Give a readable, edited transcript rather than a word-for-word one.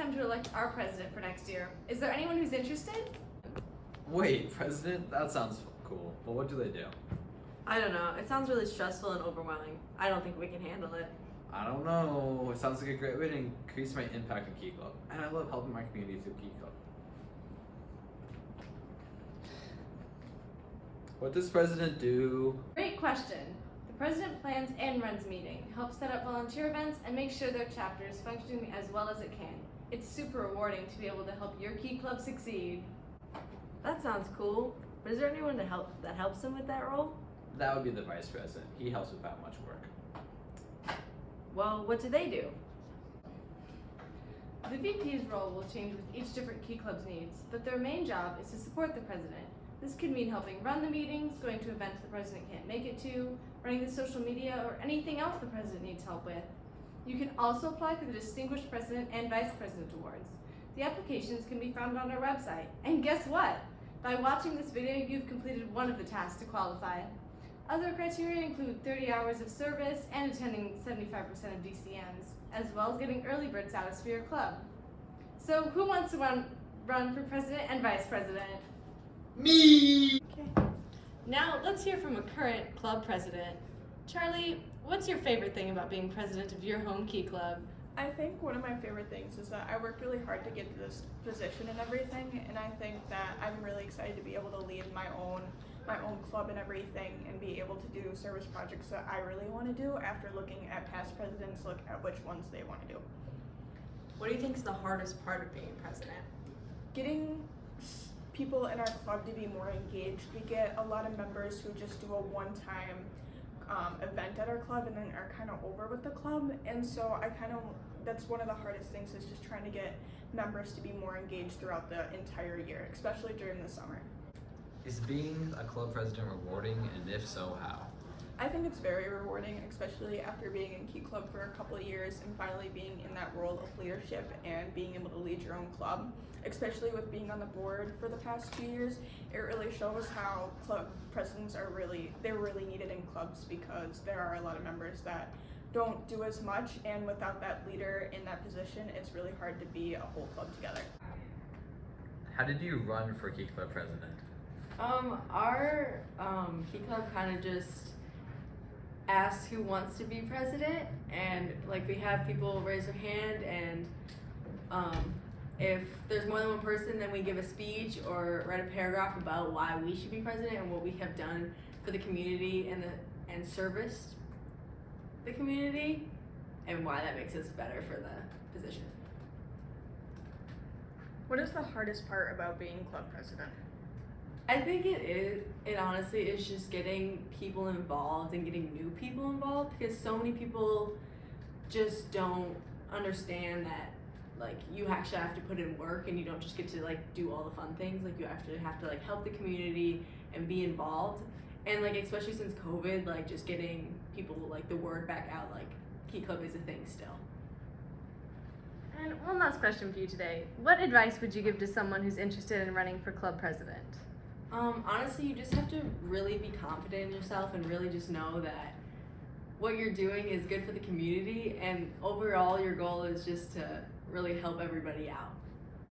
time to elect our president for next year. Is there anyone who's interested? Wait, president? That sounds cool, but what do they do? I don't know. It sounds really stressful and overwhelming. I don't think we can handle it. I don't know. It sounds like a great way to increase my impact in Key Club, and I love helping my community through Key Club. What does president do? Great question. The president plans and runs meetings, helps set up volunteer events, and makes sure their chapter is functioning as well as it can. It's super rewarding to be able to help your Key Club succeed. That sounds cool. But is there anyone that helps him with that role? That would be the vice president. He helps with that much work. Well, what do they do? The VP's role will change with each different Key Club's needs, but their main job is to support the president. This could mean helping run the meetings, going to events the president can't make it to, running the social media, or anything else the president needs help with. You can also apply for the Distinguished President and Vice President Awards. The applications can be found on our website. And guess what? By watching this video, you've completed one of the tasks to qualify. Other criteria include 30 hours of service and attending 75% of DCMs, as well as getting early bird status for your club. So who wants to run for president and vice president? Me! Okay. Now let's hear from a current club president. Charlie, what's your favorite thing about being president of your home Key Club? I think one of my favorite things is that I worked really hard to get to this position and everything, and I think that I'm really excited to be able to lead my own club and everything and be able to do service projects that I really want to do after looking at past presidents, look at which ones they want to do. What do you think is the hardest part of being president? Getting people in our club to be more engaged. We get a lot of members who just do a one-time event at our club and then are kind of over with the club, and so that's one of the hardest things, is just trying to get members to be more engaged throughout the entire year, especially during the summer. Is being a club president rewarding, and if so, how? I think it's very rewarding, especially after being in Key Club for a couple of years and finally being in that role of leadership and being able to lead your own club. Especially with being on the board for the past 2 years, it really shows how club presidents they're really needed in clubs, because there are a lot of members that don't do as much, and without that leader in that position, it's really hard to be a whole club together. How did you run for Key Club president? Our Key Club kind of just asks who wants to be president, and like we have people raise their hand, and if there's more than one person, then we give a speech or write a paragraph about why we should be president and what we have done for the community and serviced the community, and why that makes us better for the position. What is the hardest part about being club president? I think it honestly is just getting people involved and getting new people involved, because so many people just don't understand that like you actually have to put in work, and you don't just get to like do all the fun things. Like you actually have to like help the community and be involved, and like especially since COVID, like just getting people like the word back out, like Key Club is a thing still. And one last question for you today. What advice would you give to someone who's interested in running for club president? Honestly, you just have to really be confident in yourself and really just know that what you're doing is good for the community, and overall your goal is just to really help everybody out.